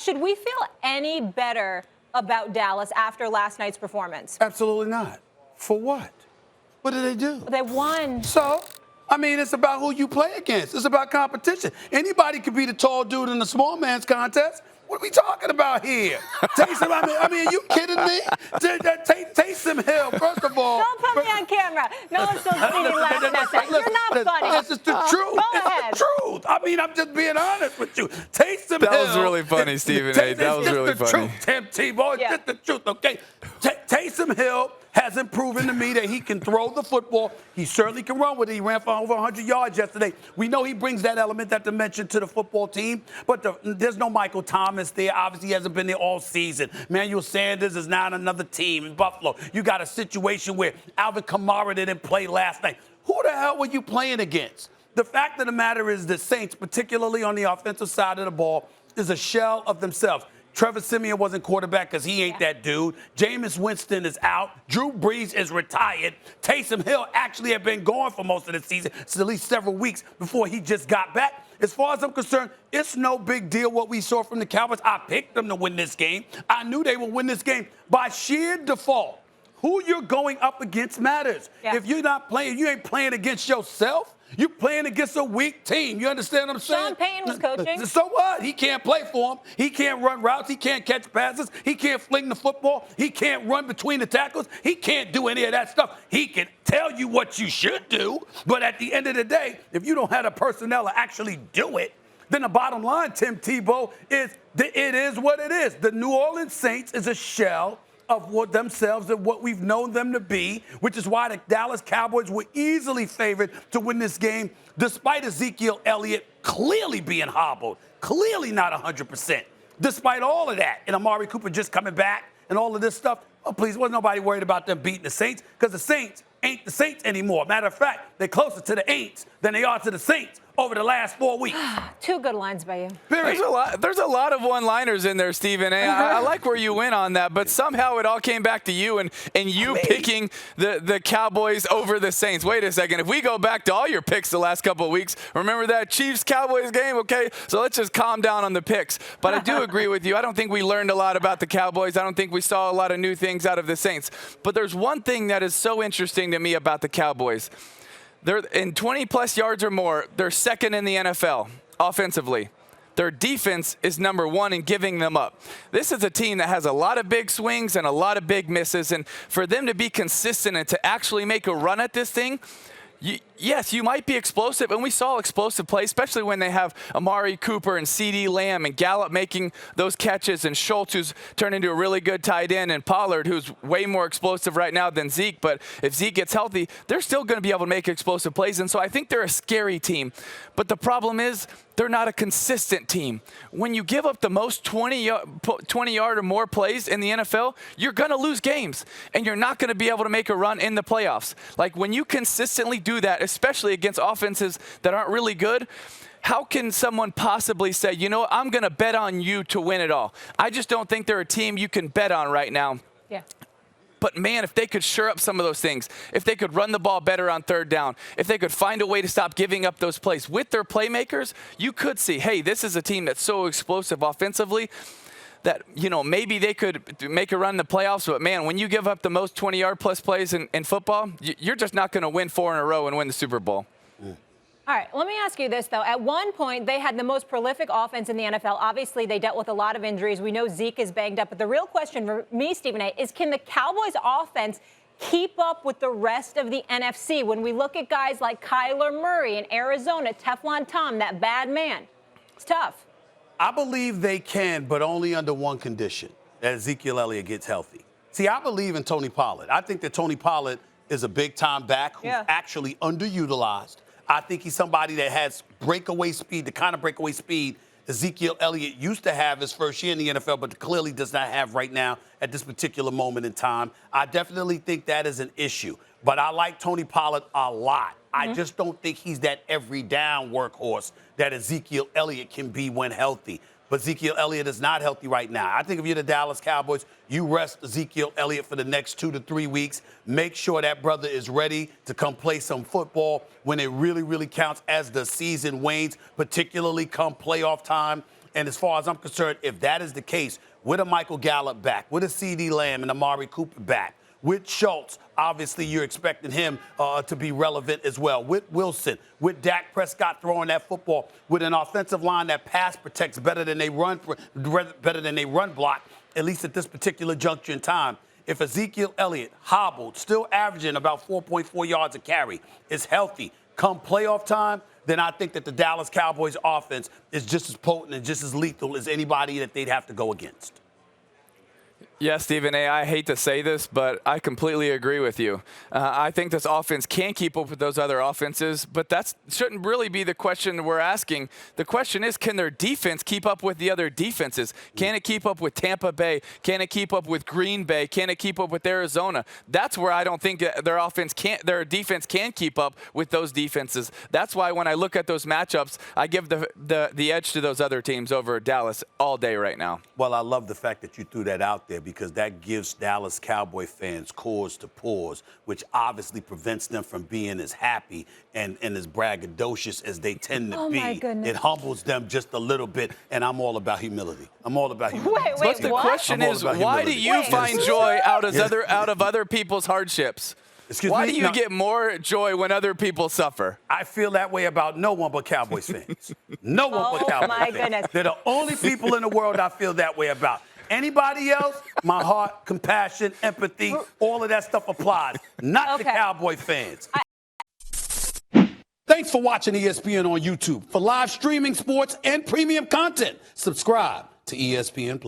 Should we feel any better about Dallas after last night's performance? Absolutely not. For what? What did they do? They won. So, I mean, it's about who you play against. It's about competition. Anybody could be the tall dude in the small man's contest. What are we talking about here? Taysom, I mean, are you kidding me? Taysom Hill, first of all. Don't put me on camera. No one's still seeing laughing at that. You're not funny. That's just the truth. Go It's ahead. the truth. I mean, I'm just being honest with you. Taysom Hill. That was really funny, Stephen A. That was really funny. Truth, Tim Tebow. It's just the truth, okay? Taysom Hill hasn't proven to me that he can throw the football. He certainly can run with it. He ran for over 100 yards yesterday. We know he brings that element, that dimension to the football team, but there's no Michael Thomas there. Obviously, he hasn't been there all season. Manuel Sanders is now on another team in Buffalo. You got a situation where Alvin Kamara didn't play last night. Who the hell were you playing against? The fact of the matter is the Saints, particularly on the offensive side of the ball, is a shell of themselves. Trevor Siemian wasn't quarterback because he ain't that dude. Jameis Winston is out. Drew Brees is retired. Taysom Hill actually had been gone for most of the season. It's at least several weeks before he just got back. As far as I'm concerned, it's no big deal what we saw from the Cowboys. I picked them to win this game. I knew they would win this game by sheer default. Who you're going up against matters. Yeah. If you're not playing, you ain't playing against yourself. You're playing against a weak team. You understand what I'm saying? Sean Payton was coaching. So what? He can't play for him. He can't run routes. He can't catch passes. He can't fling the football. He can't run between the tackles. He can't do any of that stuff. He can tell you what you should do, but at the end of the day, if you don't have the personnel to actually do it, then the bottom line, Tim Tebow, is it is what it is. The New Orleans Saints is a shell of what themselves and what we've known them to be, which is why the Dallas Cowboys were easily favored to win this game, despite Ezekiel Elliott clearly being hobbled, clearly not 100%. Despite all of that, and Amari Cooper just coming back and all of this stuff, oh, please, wasn't nobody worried about them beating the Saints because the Saints ain't the Saints anymore. Matter of fact, they're closer to the Aints than they are to the Saints over the last 4 weeks. Two good lines by you. There's a lot of one-liners in there, Stephen A. I like where you went on that, but somehow it all came back to you and you picking the Cowboys over the Saints. Wait a second. If we go back to all your picks the last couple of weeks, remember that Chiefs-Cowboys game? Okay, so let's just calm down on the picks. But I do agree with you. I don't think we learned a lot about the Cowboys. I don't think we saw a lot of new things out of the Saints. But there's one thing that is so interesting to me about the Cowboys. They're in 20-plus yards or more, they're second in the NFL offensively. Their defense is number one in giving them up. This is a team that has a lot of big swings and a lot of big misses, and for them to be consistent and to actually make a run at this thing, yes, you might be explosive, and we saw explosive plays, especially when they have Amari Cooper and CeeDee Lamb and Gallup making those catches, and Schultz, who's turned into a really good tight end, and Pollard, who's way more explosive right now than Zeke. But if Zeke gets healthy, they're still going to be able to make explosive plays, and so I think they're a scary team. But the problem is they're not a consistent team. When you give up the most 20-yard or more plays in the NFL, you're going to lose games, and you're not going to be able to make a run in the playoffs. Like, when you consistently do that, especially against offenses that aren't really good, how can someone possibly say, you know, I'm going to bet on you to win it all? I just don't think they're a team you can bet on right now. Yeah. But, man, if they could shore up some of those things, if they could run the ball better on third down, if they could find a way to stop giving up those plays with their playmakers, you could see, hey, this is a team that's so explosive offensively that, you know, maybe they could make a run in the playoffs. But, man, when you give up the most 20-yard-plus plays in football, you're just not going to win 4 in a row and win the Super Bowl. All right, let me ask you this, though. At one point, they had the most prolific offense in the NFL. Obviously, they dealt with a lot of injuries. We know Zeke is banged up. But the real question for me, Stephen A., is can the Cowboys offense keep up with the rest of the NFC? When we look at guys like Kyler Murray in Arizona, Teflon Tom, that bad man, it's tough. I believe they can, but only under one condition, that Ezekiel Elliott gets healthy. See, I believe in Tony Pollard. I think that Tony Pollard is a big-time back who's actually underutilized. I think he's somebody that has breakaway speed, the kind of breakaway speed Ezekiel Elliott used to have his first year in the NFL, but clearly does not have right now at this particular moment in time. I definitely think that is an issue. But I like Tony Pollard a lot. I just don't think he's that every down workhorse that Ezekiel Elliott can be when healthy. But Ezekiel Elliott is not healthy right now. I think if you're the Dallas Cowboys, you rest Ezekiel Elliott for the next 2 to 3 weeks. Make sure that brother is ready to come play some football when it really, really counts as the season wanes, particularly come playoff time. And as far as I'm concerned, if that is the case, with a Michael Gallup back, with a C.D. Lamb and Amari Cooper back, with Schultz, obviously you're expecting him to be relevant as well. With Wilson, with Dak Prescott throwing that football, with an offensive line that pass protects better than they run block, at least at this particular juncture in time. If Ezekiel Elliott, hobbled, still averaging about 4.4 yards a carry, is healthy, come playoff time, then I think that the Dallas Cowboys offense is just as potent and just as lethal as anybody that they'd have to go against. Yeah, Stephen A., I hate to say this, but I completely agree with you. I think this offense can keep up with those other offenses, but that shouldn't really be the question we're asking. The question is, can their defense keep up with the other defenses? Can it keep up with Tampa Bay? Can it keep up with Green Bay? Can it keep up with Arizona? That's where I don't think their defense can keep up with those defenses. That's why when I look at those matchups, I give the edge to those other teams over Dallas all day right now. Well, I love the fact that you threw that out there, because that gives Dallas Cowboy fans cause to pause, which obviously prevents them from being as happy and as braggadocious as they tend to be. My goodness. It humbles them just a little bit, and I'm all about humility. I'm all about humility. Wait, But the question is, why do you find Wait. joy out of other people's hardships? Excuse Why me? do you get more joy when other people suffer? I feel that way about no one but Cowboys fans. No one but Cowboys my fans. goodness. They're the only people in the world I feel that way about. Anybody else, my heart, compassion, empathy, all of that stuff applies. Not the Cowboy fans. Thanks for watching ESPN on YouTube. For live streaming, sports, and premium content, subscribe to ESPN+.